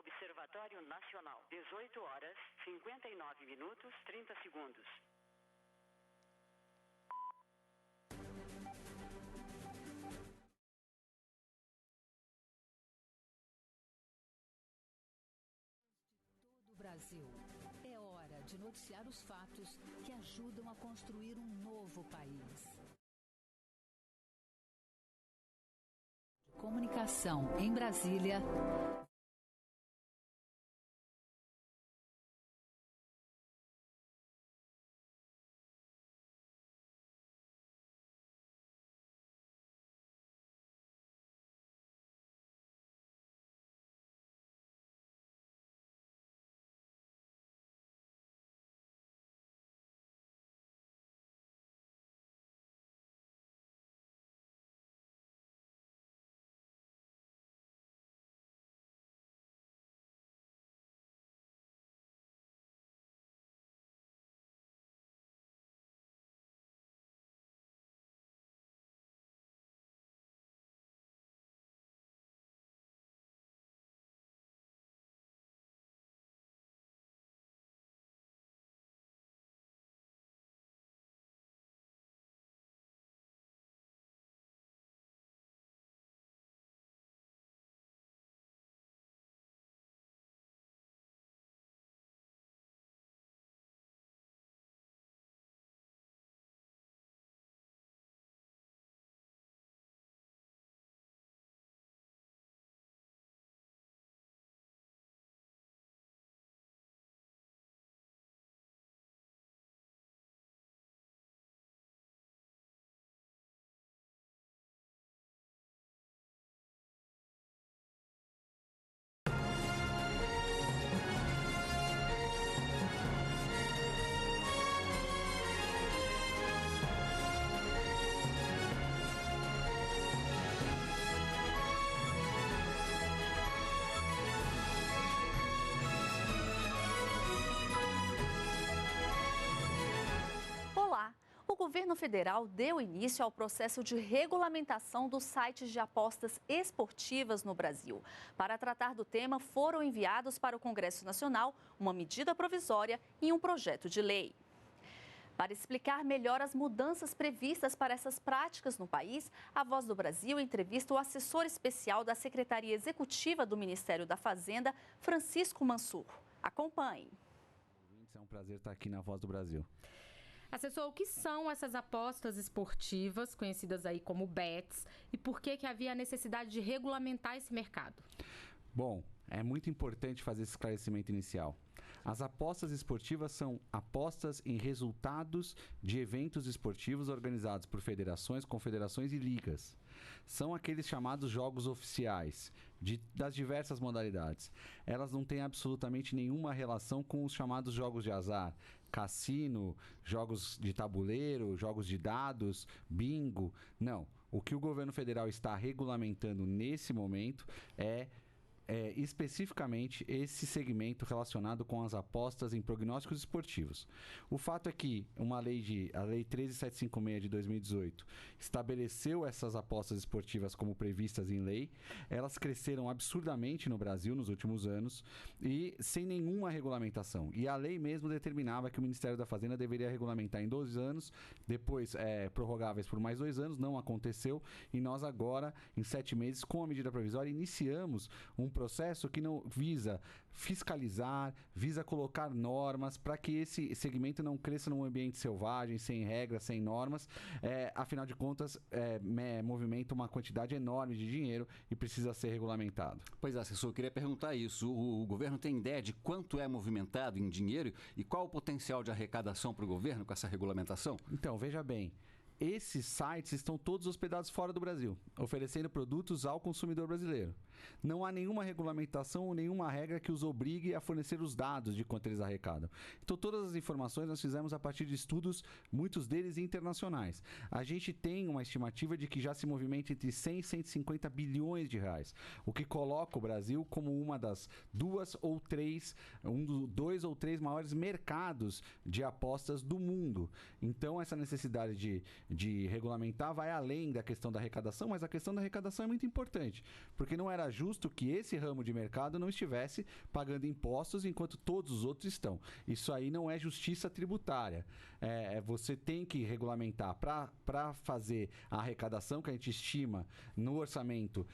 Observatório Nacional, 18 horas, 59 minutos, 30 segundos. Todo o Brasil. É hora de noticiar os fatos que ajudam a construir um novo país. Comunicação em Brasília. Olá! O governo federal deu início ao processo de regulamentação dos sites de apostas esportivas no Brasil. Para tratar do tema, foram enviados para o Congresso Nacional uma medida provisória e um projeto de lei. Para explicar melhor as mudanças previstas para essas práticas no país, a Voz do Brasil entrevista o assessor especial da Secretaria Executiva do Ministério da Fazenda, Francisco Mansur. Acompanhe. É um prazer estar aqui na Voz do Brasil. Assessor, o que são essas apostas esportivas, conhecidas aí como bets, e por que havia a necessidade de regulamentar esse mercado? Bom, é muito importante fazer esse esclarecimento inicial. As apostas esportivas são apostas em resultados de eventos esportivos organizados por federações, confederações e ligas. São aqueles chamados jogos oficiais, das diversas modalidades. Elas não têm absolutamente nenhuma relação com os chamados jogos de azar, cassino, jogos de tabuleiro, jogos de dados, bingo. Não. O que o governo federal está regulamentando nesse momento é especificamente esse segmento relacionado com as apostas em prognósticos esportivos. O fato é que a Lei 13756 de 2018 estabeleceu essas apostas esportivas como previstas em lei. Elas cresceram absurdamente no Brasil nos últimos anos e sem nenhuma regulamentação. E a lei mesmo determinava que o Ministério da Fazenda deveria regulamentar em 12 anos, depois prorrogáveis por mais 2 anos, não aconteceu. E nós agora, em 7 meses, com a medida provisória, iniciamos um processo que não visa fiscalizar, visa colocar normas para que esse segmento não cresça num ambiente selvagem, sem regras, sem normas. Afinal de contas, movimenta uma quantidade enorme de dinheiro e precisa ser regulamentado. Pois é, assessor, eu queria perguntar isso. O governo tem ideia de quanto é movimentado em dinheiro e qual o potencial de arrecadação para o governo com essa regulamentação? Então, veja bem. Esses sites estão todos hospedados fora do Brasil, oferecendo produtos ao consumidor brasileiro. Não há nenhuma regulamentação ou nenhuma regra que os obrigue a fornecer os dados de quanto eles arrecadam. Então, todas as informações nós fizemos a partir de estudos, muitos deles internacionais. A gente tem uma estimativa de que já se movimenta entre 100 e 150 bilhões de reais, o que coloca o Brasil como uma das dois ou três maiores mercados de apostas do mundo. Então, essa necessidade de de regulamentar vai além da questão da arrecadação, mas a questão da arrecadação é muito importante, porque não era justo que esse ramo de mercado não estivesse pagando impostos enquanto todos os outros estão. Isso aí não é justiça tributária. Você tem que regulamentar para fazer a arrecadação, que a gente estima no orçamento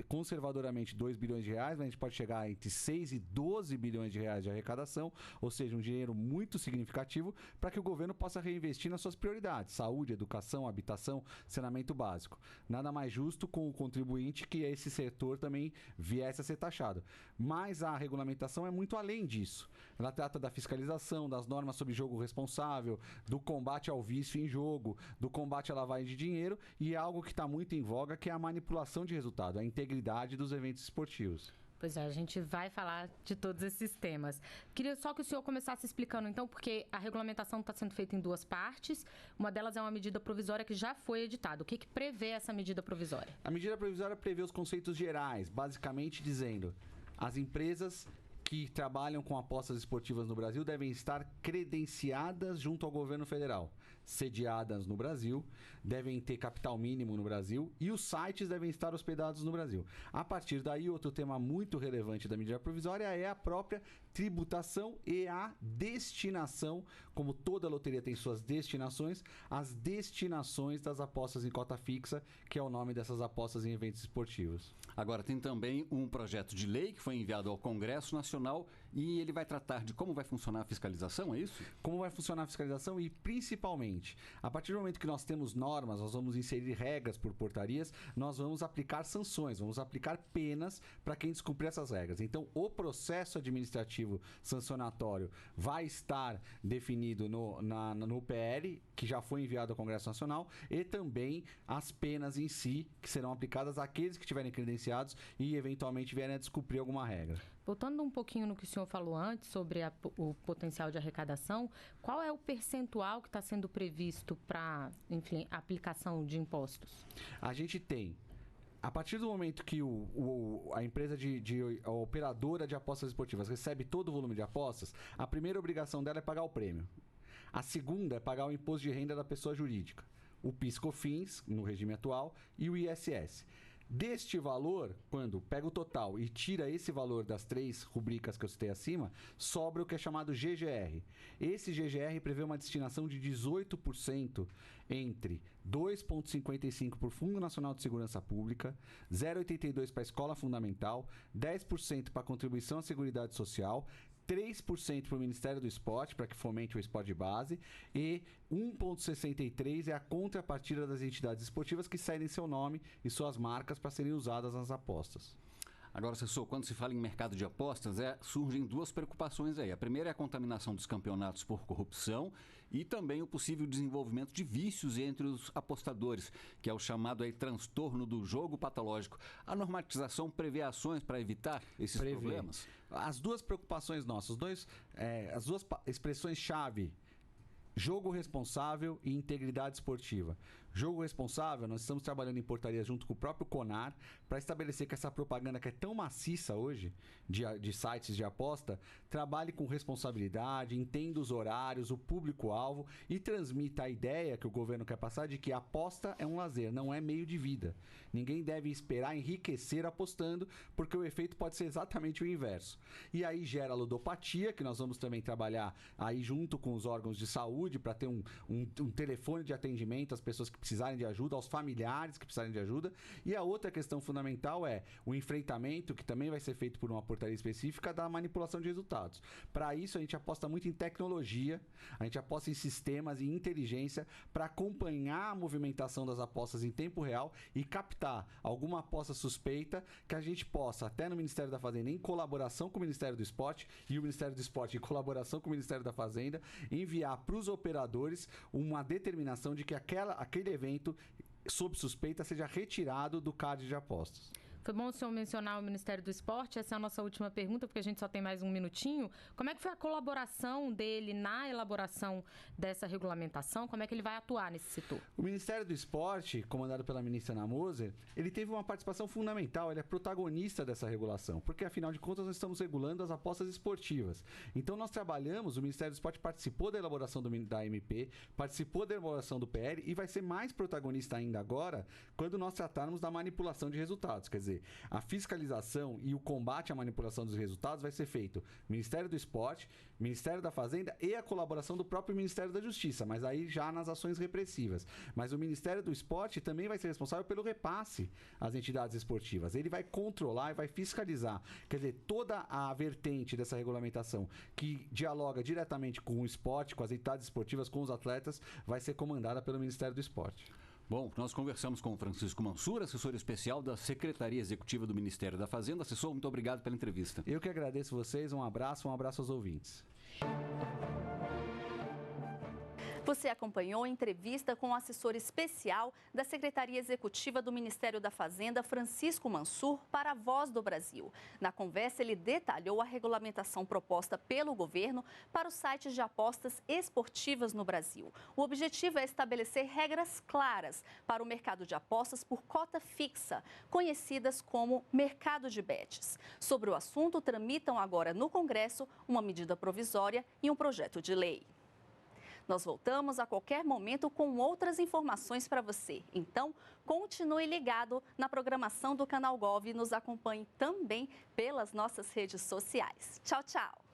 conservadoramente 2 bilhões de reais, mas a gente pode chegar entre 6 e 12 bilhões de reais de arrecadação, ou seja, um dinheiro muito significativo para que o governo possa reinvestir nas suas prioridades: saúde, educação, habitação, saneamento básico. Nada mais justo com o contribuinte que esse setor também viesse a ser taxado. Mas a regulamentação é muito além disso. Ela trata da fiscalização, das normas sobre jogo responsável, do combate ao vício em jogo, do combate à lavagem de dinheiro e algo que está muito em voga, que é a manipulação de resultado, a integridade dos eventos esportivos. Pois é, a gente vai falar de todos esses temas. Queria só que o senhor começasse explicando, então, porque a regulamentação está sendo feita em 2 partes. Uma delas é uma medida provisória que já foi editada. O que prevê essa medida provisória? A medida provisória prevê os conceitos gerais, basicamente dizendo: as empresas que trabalham com apostas esportivas no Brasil devem estar credenciadas junto ao governo federal, sediadas no Brasil, devem ter capital mínimo no Brasil e os sites devem estar hospedados no Brasil. A partir daí, outro tema muito relevante da medida provisória é a própria tributação e a destinação, como toda loteria tem suas destinações, as destinações das apostas em cota fixa, que é o nome dessas apostas em eventos esportivos. Agora, tem também um projeto de lei que foi enviado ao Congresso Nacional e ele vai tratar de como vai funcionar a fiscalização, é isso? Como vai funcionar a fiscalização e, principalmente, a partir do momento que nós temos normas, nós vamos inserir regras por portarias, nós vamos aplicar sanções, vamos aplicar penas para quem descumprir essas regras. Então, o processo administrativo sancionatório vai estar definido no PL, que já foi enviado ao Congresso Nacional, e também as penas em si, que serão aplicadas àqueles que estiverem credenciados e, eventualmente, vierem a descumprir alguma regra. Voltando um pouquinho no que o senhor falou antes sobre o potencial de arrecadação, qual é o percentual que está sendo previsto para, enfim, a aplicação de impostos? A gente tem, a partir do momento que a empresa a operadora de apostas esportivas recebe todo o volume de apostas, a primeira obrigação dela é pagar o prêmio. A segunda é pagar o imposto de renda da pessoa jurídica, o PIS/COFINS, no regime atual, e o ISS. Deste valor, quando pega o total e tira esse valor das 3 rubricas que eu citei acima, sobra o que é chamado GGR. Esse GGR prevê uma destinação de 18% entre 2,55% para o Fundo Nacional de Segurança Pública, 0,82% para a Escola Fundamental, 10% para a Contribuição à Seguridade Social, 3% para o Ministério do Esporte, para que fomente o esporte de base, e 1,63% é a contrapartida das entidades esportivas que cedem seu nome e suas marcas para serem usadas nas apostas. Agora, assessor, quando se fala em mercado de apostas, surgem 2 preocupações aí. A primeira é a contaminação dos campeonatos por corrupção e também o possível desenvolvimento de vícios entre os apostadores, que é o chamado aí transtorno do jogo patológico. A normatização prevê ações para evitar esses problemas? As 2 preocupações nossas, as 2 expressões-chave: jogo responsável e integridade esportiva. Jogo responsável, nós estamos trabalhando em portarias junto com o próprio CONAR para estabelecer que essa propaganda que é tão maciça hoje de sites de aposta trabalhe com responsabilidade, entenda os horários, o público-alvo e transmita a ideia que o governo quer passar de que a aposta é um lazer, não é meio de vida. Ninguém deve esperar enriquecer apostando, porque o efeito pode ser exatamente o inverso. E aí gera ludopatia, que nós vamos também trabalhar aí junto com os órgãos de saúde para ter um telefone de atendimento às pessoas que precisarem de ajuda, aos familiares que precisarem de ajuda. E a outra questão fundamental é o enfrentamento, que também vai ser feito por uma portaria específica, da manipulação de resultados. Para isso, a gente aposta muito em tecnologia, a gente aposta em sistemas e inteligência para acompanhar a movimentação das apostas em tempo real e captar alguma aposta suspeita que a gente possa, até no Ministério da Fazenda, em colaboração com o Ministério do Esporte, e o Ministério do Esporte em colaboração com o Ministério da Fazenda, enviar para os operadores uma determinação de que aquele evento sob suspeita seja retirado do card de apostas. Foi bom o senhor mencionar o Ministério do Esporte. Essa é a nossa última pergunta, porque a gente só tem mais um minutinho. Como é que foi a colaboração dele na elaboração dessa regulamentação? Como é que ele vai atuar nesse setor? O Ministério do Esporte, comandado pela ministra Ana Moser, ele teve uma participação fundamental, ele é protagonista dessa regulação, porque afinal de contas nós estamos regulando as apostas esportivas. Então nós trabalhamos, o Ministério do Esporte participou da elaboração da MP, participou da elaboração do PL e vai ser mais protagonista ainda agora quando nós tratarmos da manipulação de resultados. Quer dizer, a fiscalização e o combate à manipulação dos resultados vai ser feito Ministério do Esporte, Ministério da Fazenda e a colaboração do próprio Ministério da Justiça, mas aí já nas ações repressivas. Mas o Ministério do Esporte também vai ser responsável pelo repasse às entidades esportivas. Ele vai controlar e vai fiscalizar. Quer dizer, toda a vertente dessa regulamentação que dialoga diretamente com o esporte, com as entidades esportivas, com os atletas, vai ser comandada pelo Ministério do Esporte. Bom, nós conversamos com o Francisco Mansur, assessor especial da Secretaria Executiva do Ministério da Fazenda. Assessor, muito obrigado pela entrevista. Eu que agradeço vocês, um abraço aos ouvintes. Você acompanhou a entrevista com o assessor especial da Secretaria Executiva do Ministério da Fazenda, Francisco Mansur, para a Voz do Brasil. Na conversa, ele detalhou a regulamentação proposta pelo governo para os sites de apostas esportivas no Brasil. O objetivo é estabelecer regras claras para o mercado de apostas por cota fixa, conhecidas como mercado de bets. Sobre o assunto, tramitam agora no Congresso uma medida provisória e um projeto de lei. Nós voltamos a qualquer momento com outras informações para você. Então, continue ligado na programação do Canal Gov e nos acompanhe também pelas nossas redes sociais. Tchau, tchau!